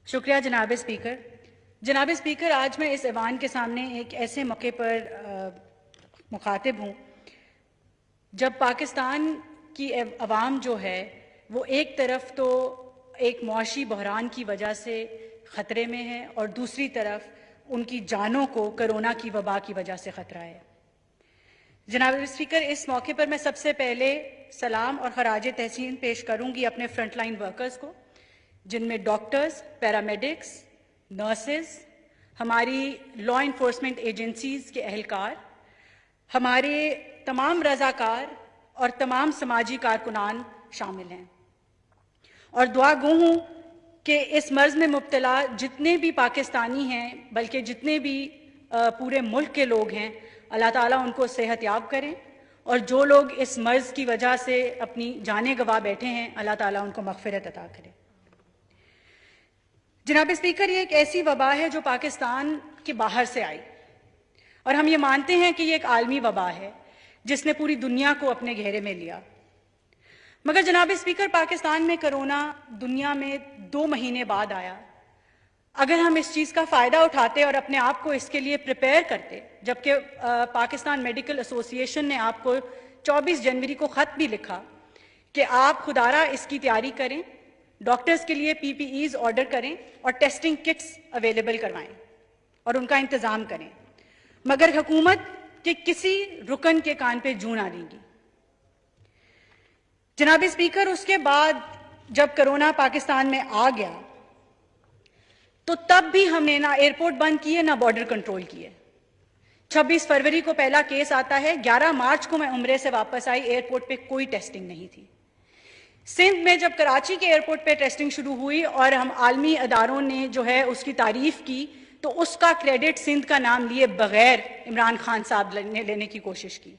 شکریہ جناب اسپیکر. جناب اسپیکر، آج میں اس ایوان کے سامنے ایک ایسے موقع پر مخاطب ہوں جب پاکستان کی عوام جو ہے وہ ایک طرف تو ایک معاشی بحران کی وجہ سے خطرے میں ہے اور دوسری طرف ان کی جانوں کو کرونا کی وبا کی وجہ سے خطرہ ہے. جناب اسپیکر، اس موقع پر میں سب سے پہلے سلام اور خراج تحسین پیش کروں گی اپنے فرنٹ لائن ورکرز کو، جن میں ڈاکٹرز، پیرامیڈکس، نرسز، ہماری لا انفورسمنٹ ایجنسیز کے اہلکار، ہمارے تمام رضاکار اور تمام سماجی کارکنان شامل ہیں. اور دعا گو ہوں کہ اس مرض میں مبتلا جتنے بھی پاکستانی ہیں بلکہ جتنے بھی پورے ملک کے لوگ ہیں، اللہ تعالیٰ ان کو صحت یاب کریں، اور جو لوگ اس مرض کی وجہ سے اپنی جانیں گنوا بیٹھے ہیں، اللہ تعالیٰ ان کو مغفرت عطا کرے. جناب اسپیکر، یہ ایک ایسی وبا ہے جو پاکستان کے باہر سے آئی، اور ہم یہ مانتے ہیں کہ یہ ایک عالمی وبا ہے جس نے پوری دنیا کو اپنے گھیرے میں لیا. مگر جناب اسپیکر، پاکستان میں کرونا دنیا میں 2 مہینے بعد آیا. اگر ہم اس چیز کا فائدہ اٹھاتے اور اپنے آپ کو اس کے لیے پریپیئر کرتے، جبکہ پاکستان میڈیکل ایسوسی ایشن نے آپ کو 24 جنوری کو خط بھی لکھا کہ آپ خدارہ اس کی تیاری کریں، ڈاکٹرز کے لیے پی پی ایز آرڈر کریں اور ٹیسٹنگ کٹس اویلیبل کروائیں اور ان کا انتظام کریں، مگر حکومت کے کسی رکن کے کان پہ جوں نہ رہیں گی. جناب اسپیکر، اس کے بعد جب کرونا پاکستان میں آ گیا تو تب بھی ہم نے نہ ایئرپورٹ بند کیے نہ بارڈر کنٹرول کیے. 26 فروری کو پہلا کیس آتا ہے، 11 مارچ کو میں عمرے سے واپس آئی، ایئرپورٹ پہ کوئی ٹیسٹنگ نہیں تھی. سندھ میں جب کراچی کے ایئرپورٹ پہ ٹیسٹنگ شروع ہوئی اور ہم عالمی اداروں نے جو ہے اس کی تعریف کی، تو اس کا کریڈٹ سندھ کا نام لیے بغیر عمران خان صاحب نے لینے کی کوشش کی.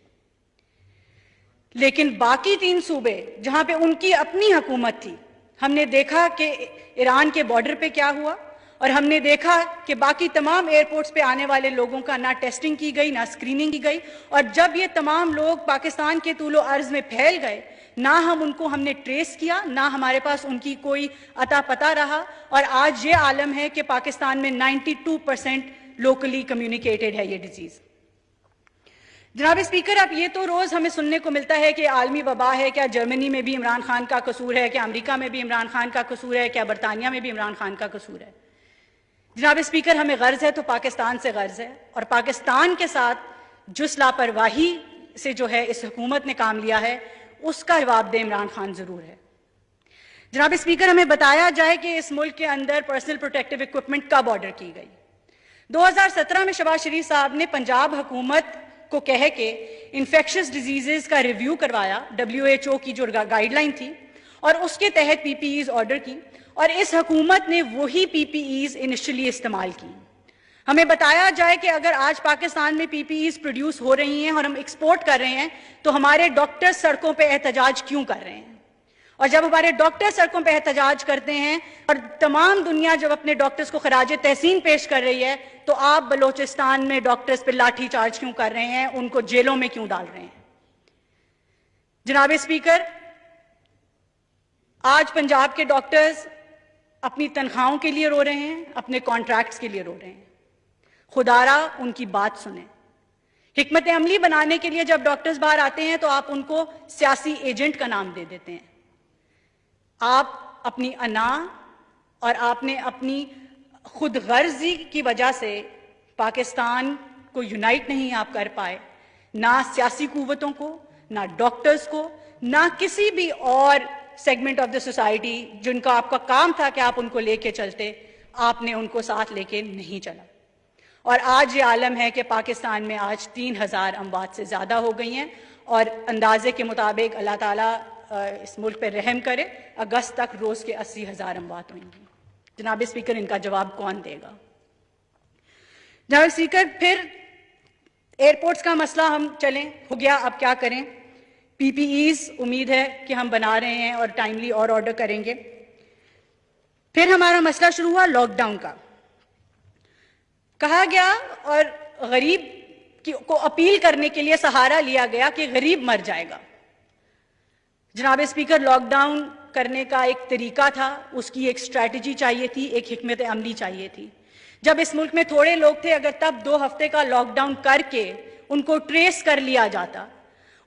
لیکن باقی 3 صوبے جہاں پہ ان کی اپنی حکومت تھی، ہم نے دیکھا کہ ایران کے بارڈر پہ کیا ہوا، اور ہم نے دیکھا کہ باقی تمام ایئرپورٹس پہ آنے والے لوگوں کا نہ ٹیسٹنگ کی گئی نہ اسکریننگ کی گئی. اور جب یہ تمام لوگ پاکستان کے طول و عرض میں پھیل گئے، نہ ہم نے ٹریس کیا، نہ ہمارے پاس ان کی کوئی اتا پتہ رہا، اور آج یہ عالم ہے کہ پاکستان میں 92% لوکلی کمیونیکیٹڈ ہے یہ ڈیزیز. جناب اسپیکر، اب یہ تو روز ہمیں سننے کو ملتا ہے کہ عالمی وبا ہے، کیا جرمنی میں بھی عمران خان کا قصور ہے، کیا امریکہ میں بھی عمران خان کا قصور ہے، کیا برطانیہ میں بھی عمران خان کا قصور ہے. جناب اسپیکر، ہمیں غرض ہے تو پاکستان سے غرض ہے، اور پاکستان کے ساتھ جس لاپرواہی سے جو ہے اس حکومت نے کام لیا ہے اس کا جواب دہ عمران خان ضرور ہے. جناب اسپیکر، ہمیں بتایا جائے کہ اس ملک کے اندر پرسنل پروٹیکٹیو ایکوپمنٹ کب آرڈر کی گئی. 2017 میں شہباز شریف صاحب نے پنجاب حکومت کو کہہ کے انفیکشس ڈیزیزز کا ریویو کروایا، WHO کی جو گائیڈ لائن تھی، اور اس کے تحت پی پی ایز آرڈر کی، اور اس حکومت نے وہی پی پی ایز انیشلی استعمال کی. ہمیں بتایا جائے کہ اگر آج پاکستان میں پی پی ایز پروڈیوس ہو رہی ہیں اور ہم ایکسپورٹ کر رہے ہیں تو ہمارے ڈاکٹر سڑکوں پہ احتجاج کیوں کر رہے ہیں؟ اور جب ہمارے ڈاکٹر سڑکوں پہ احتجاج کرتے ہیں اور تمام دنیا جب اپنے ڈاکٹرز کو خراج تحسین پیش کر رہی ہے، تو آپ بلوچستان میں ڈاکٹرز پہ لاٹھی چارج کیوں کر رہے ہیں، ان کو جیلوں میں کیوں ڈال رہے ہیں؟ جناب اسپیکر، آج پنجاب کے ڈاکٹرز اپنی تنخواہوں کے لیے رو رہے ہیں، اپنے کانٹریکٹس کے لیے رو رہے ہیں. خدارہ ان کی بات سنیں. حکمت عملی بنانے کے لیے جب ڈاکٹرز باہر آتے ہیں تو آپ ان کو سیاسی ایجنٹ کا نام دے دیتے ہیں. آپ اپنی انا اور آپ نے اپنی خود غرضی کی وجہ سے پاکستان کو یونائٹ نہیں آپ کر پائے، نہ سیاسی قوتوں کو، نہ ڈاکٹرز کو، نہ کسی بھی اور سیگمنٹ آف دا سوسائٹی جن کا آپ کا کام تھا کہ آپ ان کو لے کے چلتے، آپ نے ان کو ساتھ لے کے نہیں چلا. اور آج یہ عالم ہے کہ پاکستان میں آج 3000 اموات سے زیادہ ہو گئی ہیں، اور اندازے کے مطابق اللہ تعالیٰ اس ملک پہ رحم کرے، اگست تک روز کے 80,000 اموات ہوئیں گی. جناب اسپیکر، ان کا جواب کون دے گا؟ جناب اسپیکر، پھر ایئرپورٹس کا مسئلہ ہم چلیں ہو گیا، اب کیا کریں؟ پی پی ایز امید ہے کہ ہم بنا رہے ہیں اور ٹائملی اور آرڈر کریں گے. پھر ہمارا مسئلہ شروع ہوا لاک ڈاؤن کا. کہا گیا اور غریب کو اپیل کرنے کے لیے سہارا لیا گیا کہ غریب مر جائے گا. جناب اسپیکر، لاک ڈاؤن کرنے کا ایک طریقہ تھا، اس کی ایک اسٹریٹجی چاہیے تھی، ایک حکمت عملی چاہیے تھی. جب اس ملک میں تھوڑے لوگ تھے، اگر تب 2 ہفتے کا لاک ڈاؤن کر کے ان کو ٹریس کر لیا جاتا،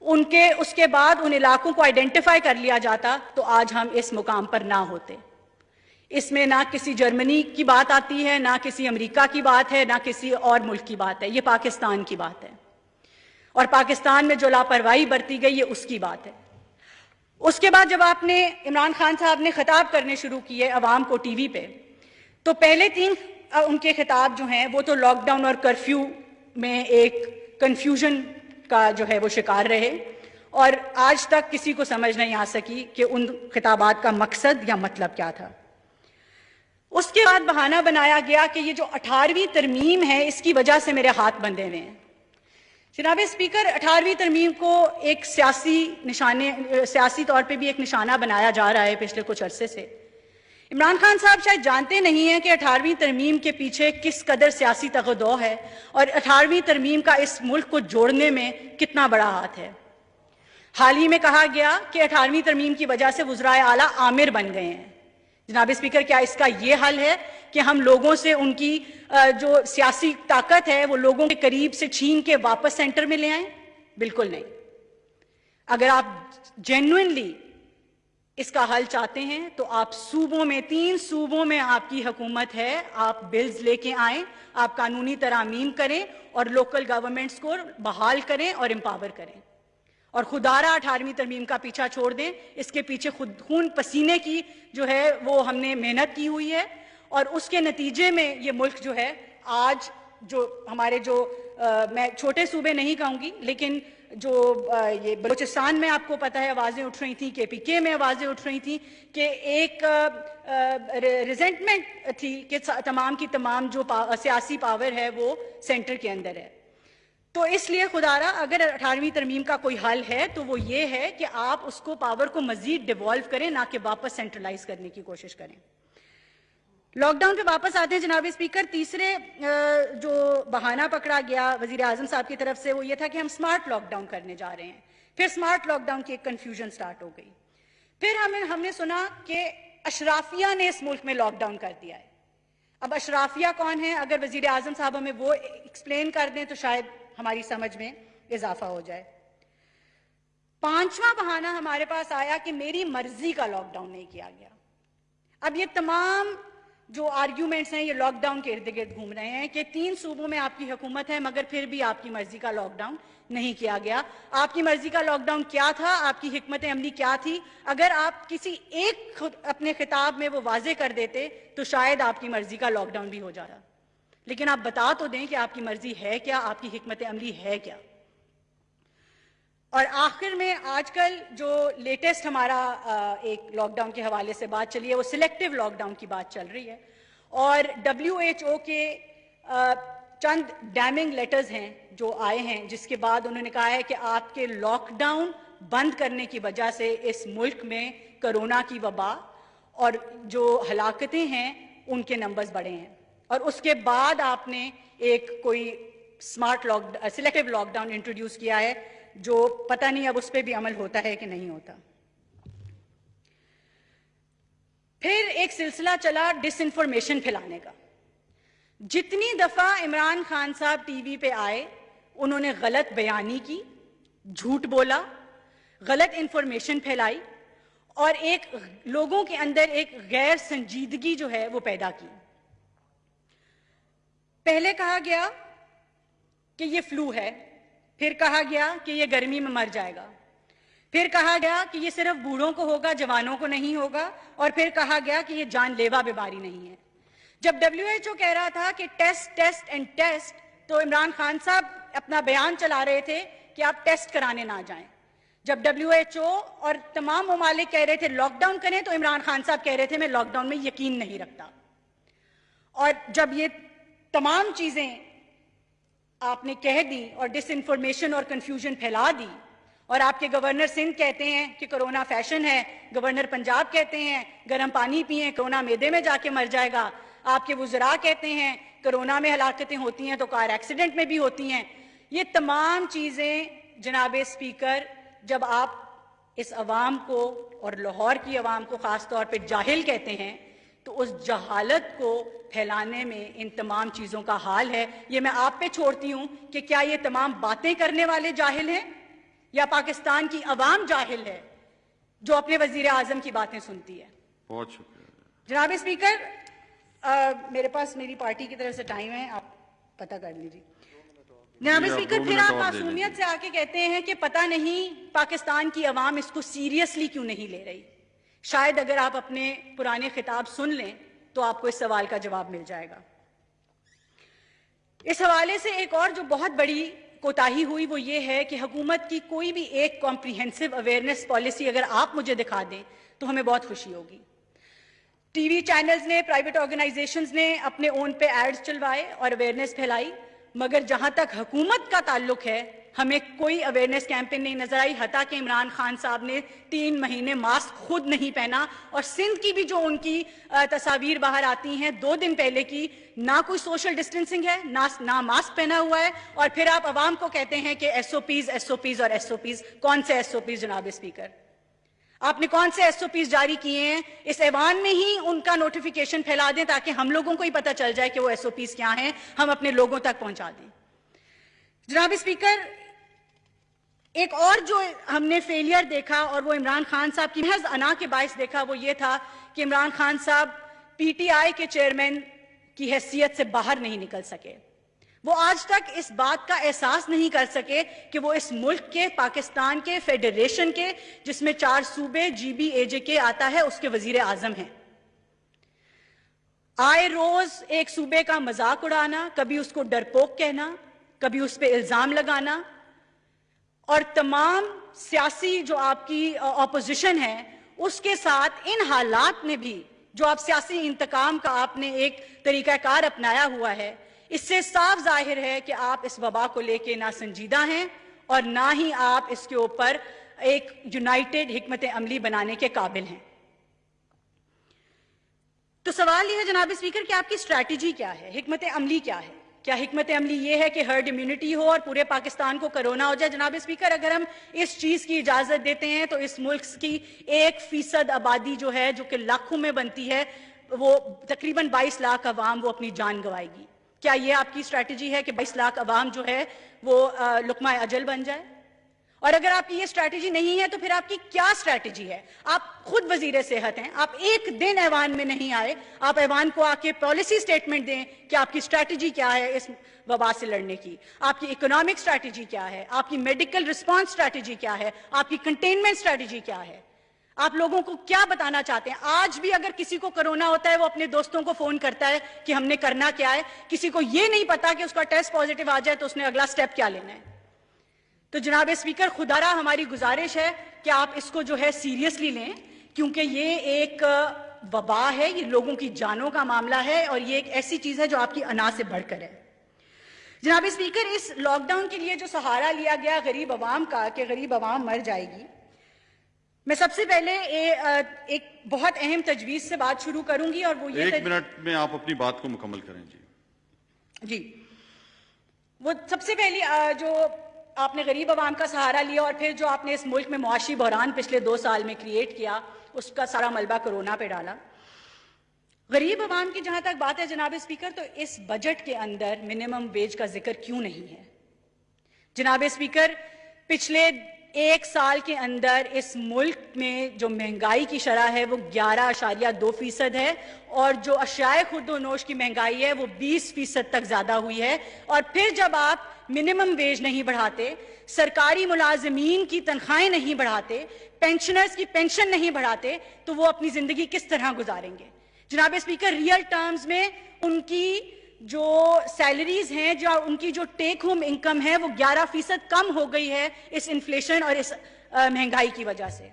اس کے بعد ان علاقوں کو آئیڈینٹیفائی کر لیا جاتا، تو آج ہم اس مقام پر نہ ہوتے. اس میں نہ کسی جرمنی کی بات آتی ہے، نہ کسی امریکہ کی بات ہے، نہ کسی اور ملک کی بات ہے. یہ پاکستان کی بات ہے، اور پاکستان میں جو لاپرواہی برتی گئی یہ اس کی بات ہے. اس کے بعد جب عمران خان صاحب نے خطاب کرنے شروع کیے عوام کو ٹی وی پہ، تو پہلے 3 ان کے خطاب جو ہیں وہ تو لاک ڈاؤن اور کرفیو میں ایک کنفیوژن کا جو ہے وہ شکار رہے، اور آج تک کسی کو سمجھ نہیں آ سکی کہ ان خطابات کا مقصد یا مطلب کیا تھا. اس کے بعد بہانہ بنایا گیا کہ یہ جو 18ویں ترمیم ہے اس کی وجہ سے میرے ہاتھ بندھے ہوئے ہیں. جناب اسپیکر، 18ویں ترمیم کو ایک سیاسی طور پہ بھی ایک نشانہ بنایا جا رہا ہے پچھلے کچھ عرصے سے. عمران خان صاحب شاید جانتے نہیں ہیں کہ 18ویں ترمیم کے پیچھے کس قدر سیاسی تغدو ہے، اور 18ویں ترمیم کا اس ملک کو جوڑنے میں کتنا بڑا ہاتھ ہے. حال ہی میں کہا گیا کہ 18ویں ترمیم کی وجہ سے وزرائے اعلیٰ آمر بن گئے ہیں. جناب اسپیکر، کیا اس کا یہ حل ہے کہ ہم لوگوں سے ان کی جو سیاسی طاقت ہے وہ لوگوں کے قریب سے چھین کے واپس سینٹر میں لے آئیں؟ بالکل نہیں. اگر آپ جینوئنلی اس کا حل چاہتے ہیں تو آپ صوبوں میں 3 صوبوں میں آپ کی حکومت ہے، آپ بلز لے کے آئیں، آپ قانونی ترامیم کریں اور لوکل گورنمنٹس کو بحال کریں اور امپاور کریں. اور خدارہ 18ویں ترمیم کا پیچھا چھوڑ دیں. اس کے پیچھے خون پسینے کی جو ہے وہ ہم نے محنت کی ہوئی ہے، اور اس کے نتیجے میں یہ ملک جو ہے آج جو ہمارے میں چھوٹے صوبے نہیں کہوں گی، لیکن جو یہ بلوچستان میں آپ کو پتہ ہے آوازیں اٹھ رہی تھیں، KPK میں آوازیں اٹھ رہی تھیں کہ ایک ریزنٹمنٹ تھی کہ تمام کی تمام جو سیاسی پاور ہے وہ سینٹر کے اندر ہے. تو اس لیے خدارہ اگر 18ویں ترمیم کا کوئی حل ہے تو وہ یہ ہے کہ آپ اس کو پاور کو مزید ڈیوالو کریں، نہ کہ واپس سینٹرلائز کرنے کی کوشش کریں. لاک ڈاؤن پہ واپس آتے ہیں جناب اسپیکر. تیسرے جو بہانہ پکڑا گیا وزیر اعظم صاحب کی طرف سے وہ یہ تھا کہ ہم سمارٹ لاک ڈاؤن کرنے جا رہے ہیں. پھر سمارٹ لاک ڈاؤن کی ایک کنفیوژن سٹارٹ ہو گئی. پھر ہم نے سنا کہ اشرافیہ نے اس ملک میں لاک ڈاؤن کر دیا ہے. اب اشرافیہ کون ہے؟ اگر وزیر اعظم صاحب ہمیں وہ ایکسپلین کر دیں تو شاید ہماری سمجھ میں اضافہ ہو جائے. 5واں بہانہ ہمارے پاس آیا کہ میری مرضی کا لاک ڈاؤن نہیں کیا گیا. اب یہ تمام جو آرگیومنٹس ہیں یہ لاک ڈاؤن کے ارد گرد گھوم رہے ہیں کہ 3 صوبوں میں آپ کی حکومت ہے مگر پھر بھی آپ کی مرضی کا لاک ڈاؤن نہیں کیا گیا. آپ کی مرضی کا لاک ڈاؤن کیا تھا؟ آپ کی حکمت عملی کیا تھی؟ اگر آپ کسی ایک اپنے خطاب میں وہ واضح کر دیتے تو شاید آپ کی مرضی کا لاک ڈاؤن بھی ہو جاتا. لیکن آپ بتا تو دیں کہ آپ کی مرضی ہے کیا، آپ کی حکمت عملی ہے کیا. اور آخر میں آج کل جو لیٹسٹ ہمارا ایک لاک ڈاؤن کے حوالے سے بات چلی ہے وہ سلیکٹیو لاک ڈاؤن کی بات چل رہی ہے، اور WHO کے چند ڈیمنگ لیٹرز ہیں جو آئے ہیں جس کے بعد انہوں نے کہا ہے کہ آپ کے لاک ڈاؤن بند کرنے کی وجہ سے اس ملک میں کرونا کی وبا اور جو ہلاکتیں ہیں ان کے نمبرز بڑھے ہیں. اور اس کے بعد آپ نے ایک کوئی سلیکٹیو لاک ڈاؤن انٹروڈیوس کیا ہے جو پتہ نہیں اب اس پہ بھی عمل ہوتا ہے کہ نہیں ہوتا. پھر ایک سلسلہ چلا ڈس انفارمیشن پھیلانے کا. جتنی دفعہ عمران خان صاحب ٹی وی پہ آئے انہوں نے غلط بیانی کی، جھوٹ بولا، غلط انفارمیشن پھیلائی اور لوگوں کے اندر ایک غیر سنجیدگی جو ہے وہ پیدا کی. پہلے کہا گیا کہ یہ فلو ہے، پھر کہا گیا کہ یہ گرمی میں مر جائے گا، پھر کہا گیا کہ یہ صرف بوڑھوں کو ہوگا، جوانوں کو نہیں ہوگا، اور پھر کہا گیا کہ یہ جان لیوا بیماری نہیں ہے. جب WHO کہہ رہا تھا کہ ٹیسٹ ٹیسٹ اینڈ ٹیسٹ تو عمران خان صاحب اپنا بیان چلا رہے تھے کہ آپ ٹیسٹ کرانے نہ جائیں. جب WHO اور تمام ممالک کہہ رہے تھے لاک ڈاؤن کریں تو عمران خان صاحب کہہ رہے تھے میں لاک ڈاؤن میں یقین نہیں رکھتا. اور جب یہ تمام چیزیں آپ نے کہہ دی اور ڈس انفارمیشن اور کنفیوژن پھیلا دی، اور آپ کے گورنر سندھ کہتے ہیں کہ کرونا فیشن ہے، گورنر پنجاب کہتے ہیں گرم پانی پئیں کرونا معدے میں جا کے مر جائے گا، آپ کے وزراء کہتے ہیں کرونا میں ہلاکتیں ہوتی ہیں تو کار ایکسیڈنٹ میں بھی ہوتی ہیں. یہ تمام چیزیں جناب اسپیکر جب آپ اس عوام کو اور لاہور کی عوام کو خاص طور پہ جاہل کہتے ہیں تو اس جہالت کو پھیلانے میں ان تمام چیزوں کا حال ہے. یہ میں آپ پہ چھوڑتی ہوں کہ کیا یہ تمام باتیں کرنے والے جاہل ہیں یا پاکستان کی عوام جاہل ہے جو اپنے وزیر اعظم کی باتیں سنتی ہے. بہت شکریہ. جناب اسپیکر, میرے پاس میری پارٹی کی طرف سے ٹائم ہے, آپ پتہ کر لیجیے. جناب اسپیکر, پھر آپ معصومیت سے آ کے کہتے ہیں کہ پتہ نہیں پاکستان کی عوام اس کو سیریسلی کیوں نہیں لے رہی. شاید اگر آپ اپنے پرانے خطاب سن لیں تو آپ کو اس سوال کا جواب مل جائے گا. اس حوالے سے ایک اور جو بہت بڑی کوتاہی ہوئی وہ یہ ہے کہ حکومت کی کوئی بھی ایک کمپریہنسو اویئرنیس پالیسی اگر آپ مجھے دکھا دیں تو ہمیں بہت خوشی ہوگی. ٹی وی چینلز نے, پرائیویٹ آرگنائزیشنز نے اپنے اون پہ ایڈز چلوائے اور اویئرنیس پھیلائی, مگر جہاں تک حکومت کا تعلق ہے ہمیں کوئی اویئرنیس کیمپین نہیں نظر آئی. حتیٰ کہ عمران خان صاحب نے 3 مہینے ماسک خود نہیں پہنا, اور سندھ کی بھی جو ان کی تصاویر باہر آتی ہیں 2 دن پہلے کی, نہ کوئی سوشل ڈسٹینسنگ ہے نہ ماسک پہنا ہوا ہے. اور پھر آپ عوام کو کہتے ہیں کہ ایس او پیز اور ایس او پیز. کون سے ایس او پیز جناب اسپیکر؟ آپ نے کون سے ایس او پیز جاری کیے ہیں؟ اس ایوان میں ہی ان کا نوٹیفیکیشن پھیلا دیں تاکہ ہم لوگوں کو ہی پتہ چل جائے کہ وہ ایس او پیز کیا ہیں, ہم اپنے لوگوں تک پہنچا دیں. جناب اسپیکر, ایک اور جو ہم نے فیلئر دیکھا اور وہ عمران خان صاحب کی محض انا کے باعث دیکھا وہ یہ تھا کہ عمران خان صاحب پی ٹی آئی کے چیئرمین کی حیثیت سے باہر نہیں نکل سکے. وہ آج تک اس بات کا احساس نہیں کر سکے کہ وہ اس ملک کے, پاکستان کے فیڈریشن کے, جس میں 4 صوبے جی بی اے جے کے آتا ہے, اس کے وزیر اعظم ہیں. آئے روز ایک صوبے کا مذاق اڑانا, کبھی اس کو ڈرپوک کہنا, کبھی اس پہ الزام لگانا, اور تمام سیاسی جو آپ کی اپوزیشن ہے اس کے ساتھ ان حالات میں بھی جو آپ سیاسی انتقام کا آپ نے ایک طریقہ کار اپنایا ہوا ہے, اس سے صاف ظاہر ہے کہ آپ اس وبا کو لے کے نہ سنجیدہ ہیں اور نہ ہی آپ اس کے اوپر ایک یونائٹڈ حکمت عملی بنانے کے قابل ہیں. تو سوال یہ ہے جناب اسپیکر کہ آپ کی اسٹریٹجی کیا ہے, حکمت عملی کیا ہے؟ کیا حکمت عملی یہ ہے کہ ہرڈ امیونٹی ہو اور پورے پاکستان کو کرونا ہو جائے؟ جناب اسپیکر, اگر ہم اس چیز کی اجازت دیتے ہیں تو اس ملک کی 1% آبادی جو ہے, جو کہ لاکھوں میں بنتی ہے, وہ تقریباً 22 لاکھ عوام وہ اپنی جان گنوائے گی. کیا یہ آپ کی اسٹریٹجی ہے کہ 22 لاکھ عوام جو ہے وہ لقمہ اجل بن جائے؟ اور اگر آپ کی یہ اسٹریٹجی نہیں ہے تو پھر آپ کی کیا اسٹریٹجی ہے؟ آپ خود وزیر صحت ہیں, آپ ایک دن ایوان میں نہیں آئے, آپ ایوان کو آ کے پالیسی سٹیٹمنٹ دیں کہ آپ کی اسٹریٹجی کیا ہے اس وبا سے لڑنے کی, آپ کی اکنامک اسٹریٹجی کیا ہے, آپ کی میڈیکل رسپانس اسٹریٹجی کیا ہے, آپ کی کنٹینمنٹ اسٹریٹجی کیا ہے, آپ لوگوں کو کیا بتانا چاہتے ہیں؟ آج بھی اگر کسی کو کرونا ہوتا ہے وہ اپنے دوستوں کو فون کرتا ہے کہ ہم نے کرنا کیا ہے, کسی کو یہ نہیں پتا کہ اس کا ٹیسٹ پازیٹیو آ جائے تو اس نے اگلا سٹیپ کیا لینا ہے. تو جناب اسپیکر, خدا را ہماری گزارش ہے کہ آپ اس کو جو ہے سیریسلی لیں, کیونکہ یہ ایک وبا ہے, یہ لوگوں کی جانوں کا معاملہ ہے اور یہ ایک ایسی چیز ہے جو آپ کی انا سے بڑھ کر ہے. جناب اسپیکر, اس لاک ڈاؤن کے لیے جو سہارا لیا گیا غریب عوام کا کہ غریب عوام مر جائے گی, میں سب سے پہلے ایک بہت اہم تجویز سے بات شروع کروں گی اور وہ یہ 1 منٹ میں آپ اپنی بات کو مکمل کریں. جی, وہ سب سے پہلی جو آپ نے غریب عوام کا سہارا لیا اور پھر جو آپ نے اس ملک میں معاشی بحران پچھلے 2 سال میں کریٹ کیا, اس کا سارا ملبہ کرونا پہ ڈالا. غریب عوام کی جہاں تک بات ہے جناب اسپیکر, تو اس بجٹ کے اندر منیمم ویج کا ذکر کیوں نہیں ہے؟ جناب اسپیکر, پچھلے 1 سال کے اندر اس ملک میں جو مہنگائی کی شرح ہے وہ 11.2% ہے, اور جو اشیاء خرد و نوش کی مہنگائی ہے وہ 20% تک زیادہ ہوئی ہے. اور پھر جب آپ منیمم ویج نہیں بڑھاتے, سرکاری ملازمین کی تنخواہیں نہیں بڑھاتے, پینشنرز کی پینشن نہیں بڑھاتے, تو وہ اپنی زندگی کس طرح گزاریں گے؟ جناب اسپیکر, ریئل ٹرمز میں ان کی جو سیلریز ہیں, جو ان کی جو ٹیک ہوم انکم ہے وہ 11% کم ہو گئی ہے اس انفلیشن اور اس مہنگائی کی وجہ سے.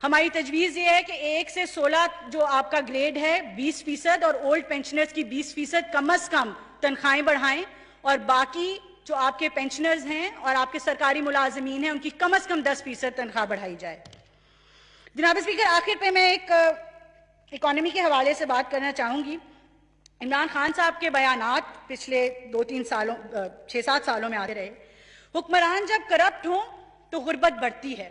ہماری تجویز یہ ہے کہ 1 سے 16 جو آپ کا گریڈ ہے 20% اور اولڈ پینشنرز کی 20% کم از کم تنخواہیں بڑھائیں, اور باقی جو آپ کے پینشنرز ہیں اور آپ کے سرکاری ملازمین ہیں ان کی کم از کم 10% تنخواہ بڑھائی جائے. جناب اسپیکر, آخر پہ میں ایک اکانومی کے حوالے سے بات کرنا چاہوں گی. عمران خان صاحب کے بیانات پچھلے 2-3 سالوں 6-7 سالوں میں آتے رہے, حکمران جب کرپٹ ہوں تو غربت بڑھتی ہے,